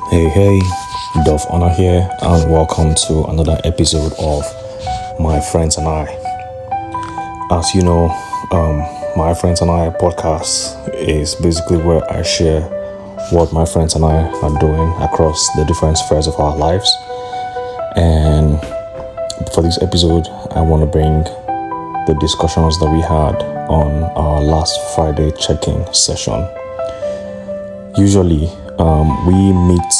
Hey, Onah here, and welcome to another episode of My Friends and I. As you know, My Friends and I podcast is basically where I share what my friends and I are doing across the different spheres of our lives. And for this episode, I want to bring the discussions that we had on our last Friday check-in session. Usually, we meet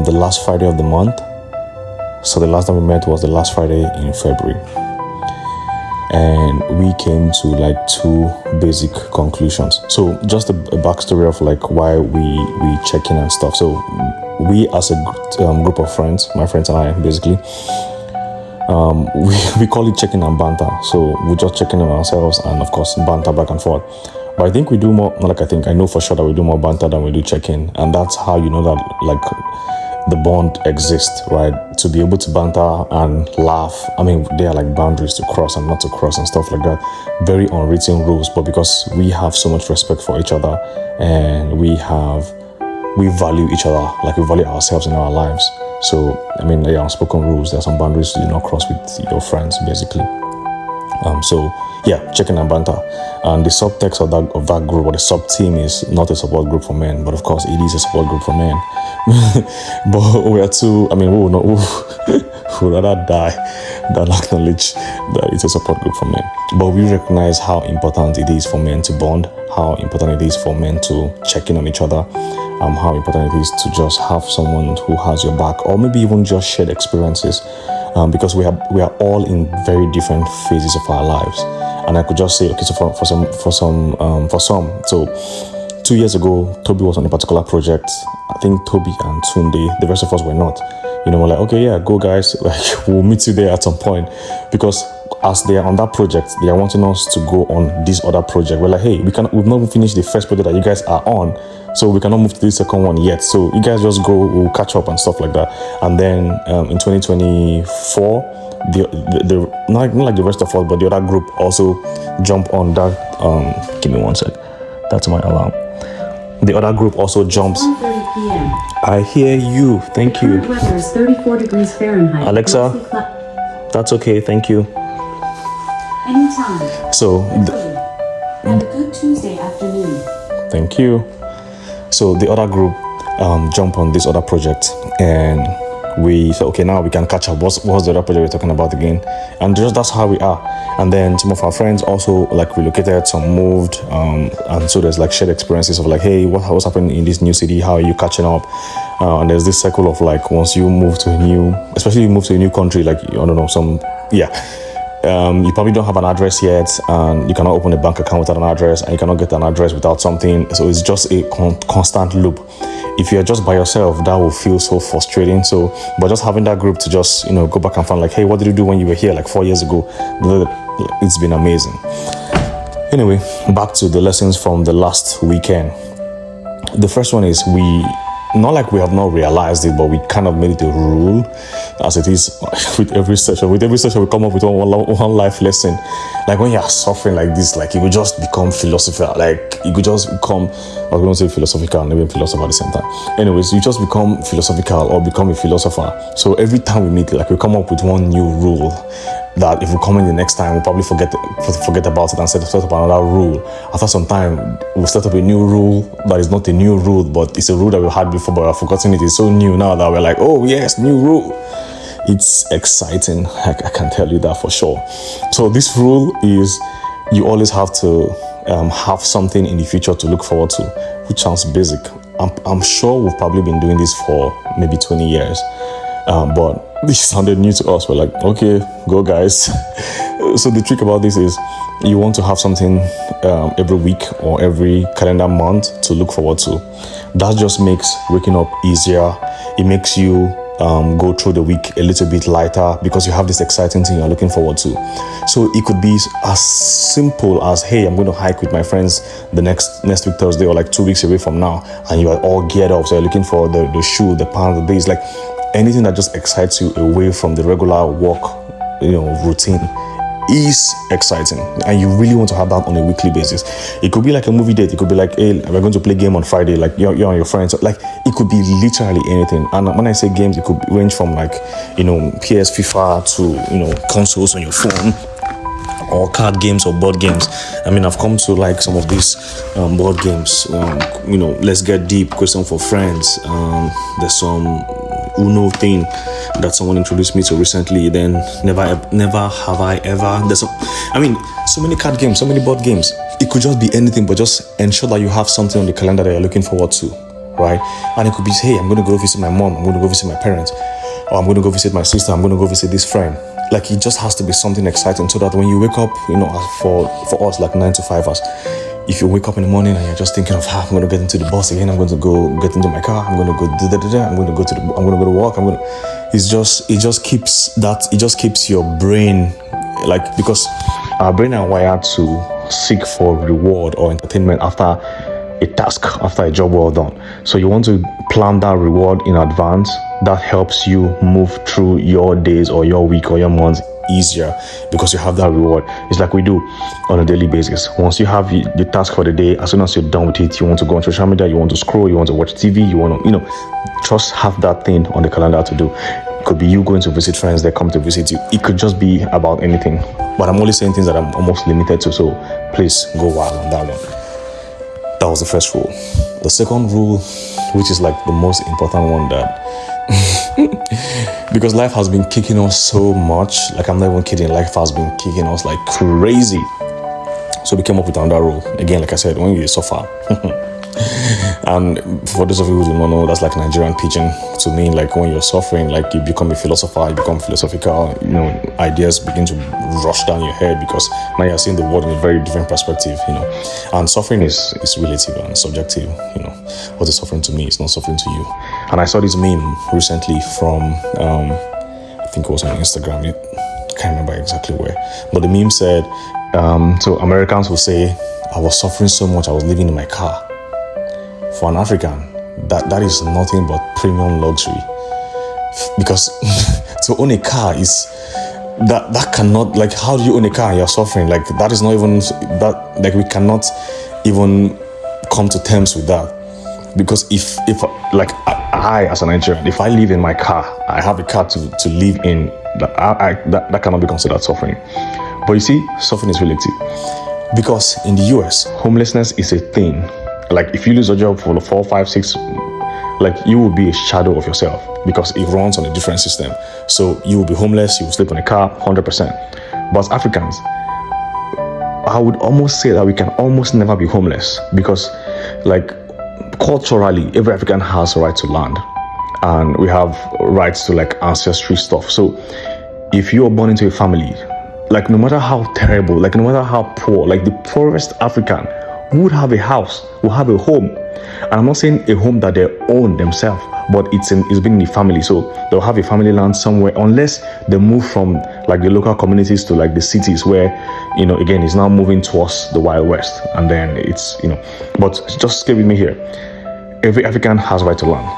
the last Friday of the month. So the last time we met was the last Friday in February. And we came to like two basic conclusions. So just a backstory of like why we check in and stuff. So we as a group of friends, my friends and I basically, we call it checking and banter. So we just check in on ourselves and of course banter back and forth. But I think we do more, not like I know for sure that we do more banter than we do check-in. And that's how you know that like the bond exists, right? To be able to banter and laugh. I mean, there are like boundaries to cross and not to cross and stuff like that. Very unwritten rules, but because we have so much respect for each other and we value each other, like we value ourselves in our lives. So, I mean, there are unspoken rules. There are some boundaries you do not cross with your friends, basically. Checking and banter. And the subtext of that group, or the sub-team, is not a support group for men, but of course it is a support group for men. But we are two, we would rather die than acknowledge that it's a support group for men. But we recognize how important it is for men to bond, how important it is for men to check in on each other, how important it is to just have someone who has your back, or maybe even just shared experiences. Because we are all in very different phases of our lives, and I could just say, okay, so for some, so 2 years ago, Toby was on a particular project. I think Toby and Tunde, the rest of us were not. We're like, okay, yeah, go guys, like we'll meet you there at some point, because as they are on that project, they are wanting us to go on this other project. We're like, hey, we've not finished the first project that you guys are on, so we cannot move to the second one yet. So you guys just go, we'll catch up and stuff like that. And then in 2024, the not like the rest of us, but the other group also jump on that. Give me one sec. That's my alarm. The other group also jumps. 1:30 p.m. I hear you. Thank you. The weather is 34 degrees Fahrenheit. Alexa, that's okay. Thank you. Anytime. So, have a good Tuesday afternoon. Thank you. So the other group jump on this other project, and we said, okay, now we can catch up. What's the other project we're talking about again? And just that's how we are. And then some of our friends also like relocated, some moved, and so there's like shared experiences of like, hey, what's happening in this new city? How are you catching up? And there's this cycle of like, once you move to especially you move to a new country, like I don't know, you probably don't have an address yet, and you cannot open a bank account without an address, and you cannot get an address without something. So it's just a constant loop. If you're just by yourself, that will feel so frustrating. So, but just having that group to just, go back and find like, hey, what did you do when you were here like 4 years ago? It's been amazing. Anyway, back to the lessons from the last weekend. The first one is not like we have not realized it, but we kind of made it a rule, as it is with every session. With every session, we come up with one life lesson. Like when you are suffering like this, like it will just become philosophical. Like it could just become, I was going to say philosophical and maybe philosopher at the same time. Anyways, you just become philosophical or become a philosopher. So every time we meet, like we come up with one new rule that if we come in the next time, we'll probably forget about it and set up another rule. After some time, we'll set up a new rule that is not a new rule, but it's a rule that we had before, but I've forgotten it. It's so new now that we're like, oh yes, new rule. It's exciting. I can tell you that for sure. So this rule is you always have to have something in the future to look forward to, which sounds basic. I'm sure we've probably been doing this for maybe 20 years. But this sounded new to us. We're like, okay, go guys. So the trick about this is you want to have something every week or every calendar month to look forward to. That just makes waking up easier. It makes you go through the week a little bit lighter because you have this exciting thing you're looking forward to. So it could be as simple as, hey, I'm going to hike with my friends the next week Thursday, or like 2 weeks away from now, and you are all geared up. So you're looking for the shoe, the pants, the days, like anything that just excites you away from the regular work, routine. is exciting, and you really want to have that on a weekly basis. It could be like a movie date. It could be like, hey, we're going to play game on Friday, like you're and your friends. Like, it could be literally anything. And when I say games, it could range from like, PS, FIFA to, consoles on your phone, or card games or board games. I mean, I've come to like some of these board games. Let's Get Deep, Question for Friends. There's some Uno thing that someone introduced me to recently. Then Never Have I Ever. There's so many card games, so many board games. It could just be anything, but just ensure that you have something on the calendar that you're looking forward to, right? And it could be, hey, I'm going to go visit my mom, I'm going to go visit my parents, or I'm going to go visit my sister, I'm going to go visit this friend. Like, it just has to be something exciting, so that when you wake up, for us, like 9 to 5ers, if you wake up in the morning and you're just thinking of how I'm going to get into the bus again, I'm going to go get into my car, I'm going to go I'm going to go to work, it just keeps your brain, like, because our brain are wired to seek for reward or entertainment after a task, after a job well done. So you want to plan that reward in advance. That helps you move through your days or your week or your months easier, because you have that reward. It's like we do on a daily basis. Once you have the task for the day, as soon as you're done with it, you want to go on social media, you want to scroll, you want to watch TV, you want to, just have that thing on the calendar to do. It could be you going to visit friends, they come to visit you. It could just be about anything. But I'm only saying things that I'm almost limited to, so please go wild on that one. That was the first rule. The second rule, which is like the most important one, that because life has been kicking us so much, like, I'm not even kidding, life has been kicking us like crazy. So we came up with another rule. Again, like I said, when you suffer, and for those of you who do not know, that's like Nigerian pidgin to mean like when you're suffering, like you become a philosopher, you become philosophical, ideas begin to rush down your head, because now you're seeing the world in a very different perspective, and suffering is relative and subjective. What is suffering to me is not suffering to you. And I saw this meme recently from I think it was on Instagram, I can't remember exactly where, but the meme said, so Americans will say, I was suffering so much I was living in my car. For an African, that is nothing but premium luxury, because to own a car is that cannot, like, how do you own a car and you're suffering? Like, that is not even that, like, we cannot even come to terms with that. Because if like I as a Nigerian, if I live in my car, I have a car to live in, that cannot be considered suffering. But you see, suffering is relative, because in the US, homelessness is a thing. Like, if you lose a job for 4, 5, 6, like, you will be a shadow of yourself, because it runs on a different system. So you will be homeless, you will sleep on a car, 100%. But as Africans, I would almost say that we can almost never be homeless, because, like, culturally, every African has a right to land, and we have rights to, like, ancestry stuff. So if you are born into a family, like, no matter how terrible, like, no matter how poor, like, the poorest African would have a house, will have a home. And I'm not saying a home that they own themselves, but it's been in the family. So they'll have a family land somewhere, unless they move from, like, the local communities to, like, the cities where, again, it's now moving towards the Wild West. And then it's, but just stay with me here. Every African has right to land.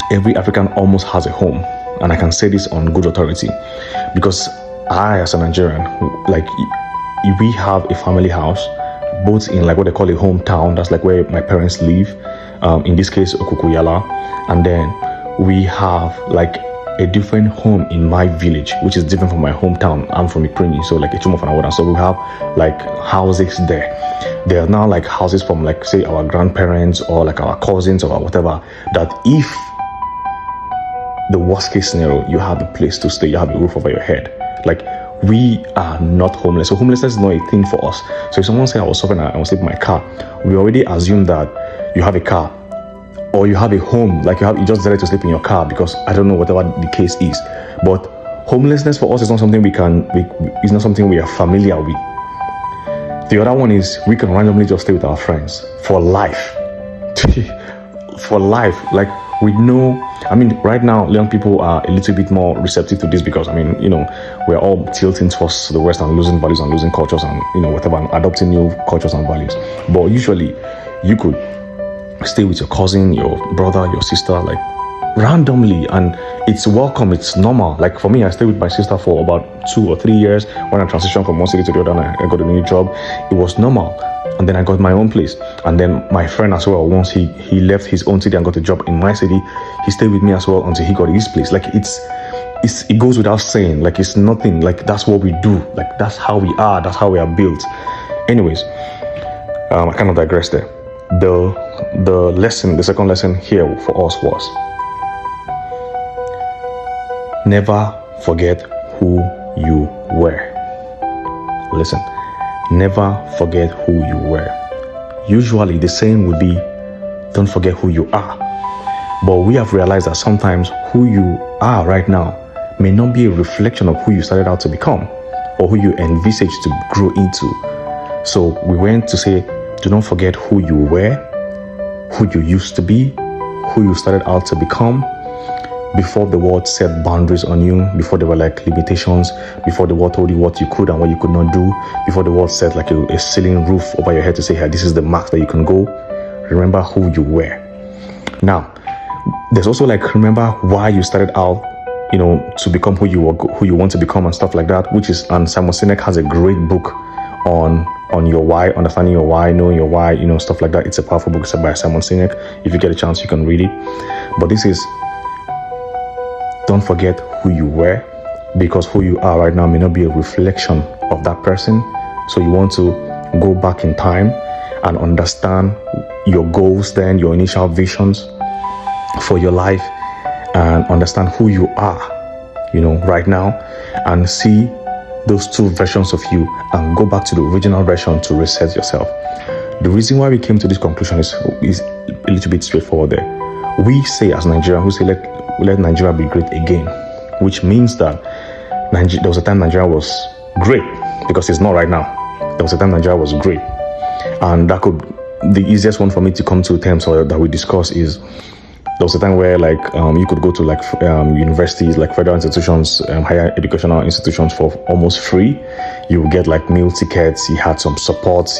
Every African almost has a home. And I can say this on good authority, because I, as a Nigerian, like, we have a family house, both in, like, what they call a hometown. That's like where my parents live, in this case Okukuyala, and then we have, like, a different home in my village, which is different from my hometown. I'm from Iprimi, so, like, Echumofanawoda. So we have, like, houses there. There are now, like, houses from, like, say, our grandparents or, like, our cousins or whatever, that if the worst case scenario, you have a place to stay, you have a roof over your head. Like, we are not homeless. So homelessness is not a thing for us. So if someone says I was suffering and I was sleeping in my car, we already assume that you have a car, or you have a home, like, you just decided to sleep in your car, because I don't know, whatever the case is. But homelessness for us is not something it's not something we are familiar with. The other one is, we can randomly just stay with our friends for life. For life. Like, we know, right now, young people are a little bit more receptive to this, because, we're all tilting towards the West and losing values and losing cultures and, whatever, and adopting new cultures and values. But usually, you could stay with your cousin, your brother, your sister, like, randomly, and it's welcome, it's normal. Like for me, I stayed with my sister for about 2 or 3 years. When I transitioned from one city to the other and I got a new job, it was normal. And then I got my own place. And then my friend as well, once he left his own city and got a job in my city, he stayed with me as well until he got his place. Like it goes without saying. Like it's nothing. Like that's what we do. Like that's how we are. That's how we are built. Anyways, I kind of digress there. The second lesson here for us was never forget who you were. Listen, never forget who you were. Usually the saying would be, don't forget who you are. But we have realized that sometimes who you are right now may not be a reflection of who you started out to become or who you envisage to grow into. So we went to say, do not forget who you were, who you used to be, who you started out to become, before the world set boundaries on you, before there were like limitations, before the world told you what you could and what you could not do, before the world set like a ceiling roof over your head to say, hey, this is the max that you can go. Remember who you were. Now, there's also like, remember why you started out, to become who you want to become and stuff like that, which is, and Simon Sinek has a great book on your why, understanding your why, knowing your why, stuff like that. It's a powerful book by Simon Sinek. If you get a chance, you can read it. But this is, don't forget who you were, because who you are right now may not be a reflection of that person. So you want to go back in time and understand your goals, then your initial visions for your life, and understand who you are, right now, and see those two versions of you and go back to the original version to reset yourself. The reason why we came to this conclusion is a little bit straightforward there. We say as Nigerians, we say let Nigeria be great again, which means that there was a time Nigeria was great, because it's not right now. There was a time Nigeria was great, and the easiest one for me to come to terms or that we discuss is, there was a time where you could go to universities, like federal institutions, higher educational institutions for almost free. You would get like meal tickets. You had some support,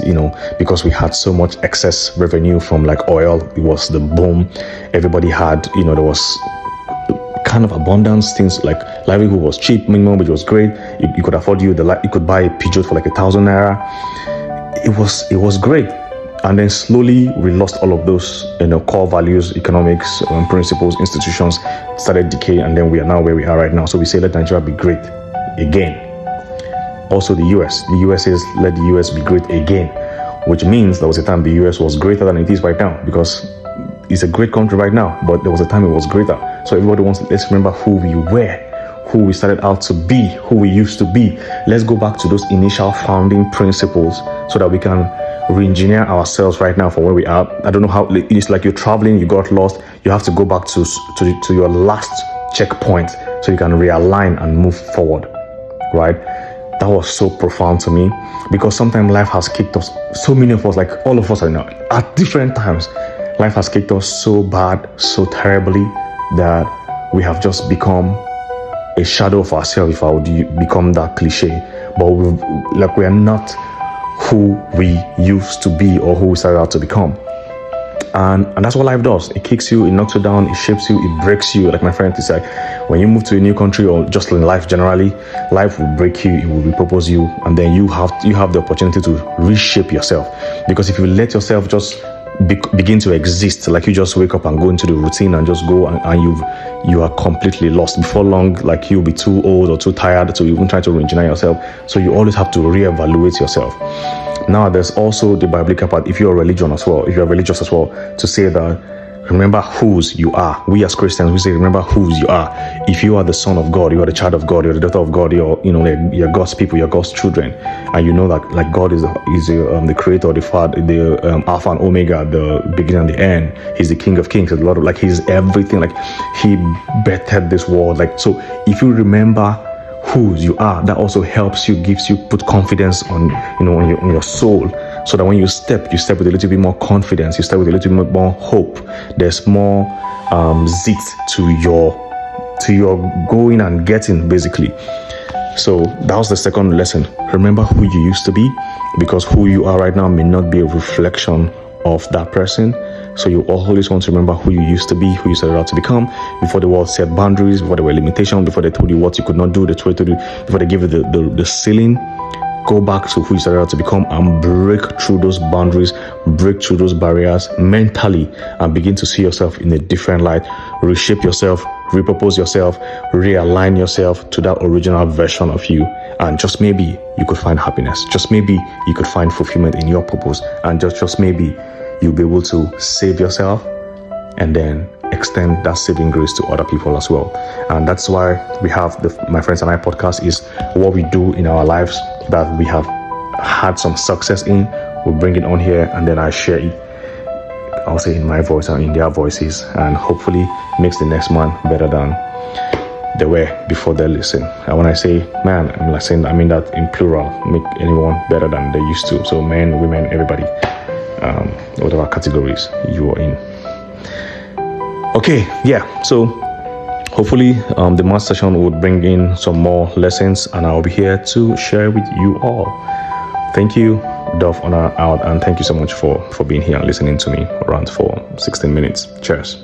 because we had so much excess revenue from like oil. It was the boom. Everybody had, there was kind of abundance. Things like livelihood was cheap, minimum wage was great. You could afford you could buy a Peugeot for like 1,000 naira. It was great. And then slowly we lost all of those, core values, economics, principles, institutions started decaying, and then we are now where we are right now. So we say, let Nigeria be great again. Also the US says, let the US be great again, which means there was a time the US was greater than it is right now, because it's a great country right now, but there was a time it was greater. So everybody wants, let's remember who we were, who we started out to be, who we used to be. Let's go back to those initial founding principles so that we can re-engineer ourselves right now for where we are. I don't know how, it's like you're traveling, you got lost, you have to go back to your last checkpoint so you can realign and move forward, right? That was so profound to me, because sometimes life has kicked us, so many of us, like all of us are now, at different times, life has kicked us so bad, so terribly, that we have just become a shadow of ourselves, if I would become that cliche. But we are not who we used to be or who we started out to become. And that's what life does. It kicks you, it knocks you down, it shapes you, it breaks you. Like my friend is like, when you move to a new country, or just in life generally, life will break you, it will repurpose you, and then you have the opportunity to reshape yourself. Because if you let yourself just begin to exist, like you just wake up and go into the routine and just go, and you are completely lost. Before long, like you'll be too old or too tired to even try to re-engineer yourself. So you always have to reevaluate yourself. Now, there's also the biblical part. If you're religious as well, to say that remember whose you are. We as Christians, we say remember whose you are. If you are the son of God, you are the child of God, you're the daughter of God, you're God's people, you're God's children, and you know that like God is the creator, the father, the Alpha and Omega, the beginning and the end. He's the King of Kings. There's a lot of he's everything. Like he bettered this world. Like, so if you remember whose you are, that also helps you, put confidence on your soul, so that when you step with a little bit more confidence, you step with a little bit more hope. There's more zit to your going and getting, basically. So that was the second lesson. Remember who you used to be, because who you are right now may not be a reflection of that person. So you always want to remember who you used to be, who you set out to become, before the world set boundaries, before there were limitations, before they told you what you could not do, before they gave you the ceiling. Go back to who you started out to become and break through those boundaries, break through those barriers mentally, and begin to see yourself in a different light. Reshape yourself, repurpose yourself, realign yourself to that original version of you. And just maybe you could find happiness. Just maybe you could find fulfillment in your purpose. And just maybe you'll be able to save yourself and then extend that saving grace to other people as well. And that's why we have the My Friends and I podcast, is what we do in our lives that we have had some success in. We bring it on here and then I share it, I'll say in my voice and in their voices, and hopefully makes the next man better than they were before they listen. And when I say man, I'm like saying, I mean that in plural, make anyone better than they used to. So men, women, everybody, whatever categories you are in. Okay, yeah, so hopefully the math session would bring in some more lessons, and I'll be here to share with you all. Thank you, Onah out, and thank you so much for being here and listening to me around for 16 minutes. Cheers.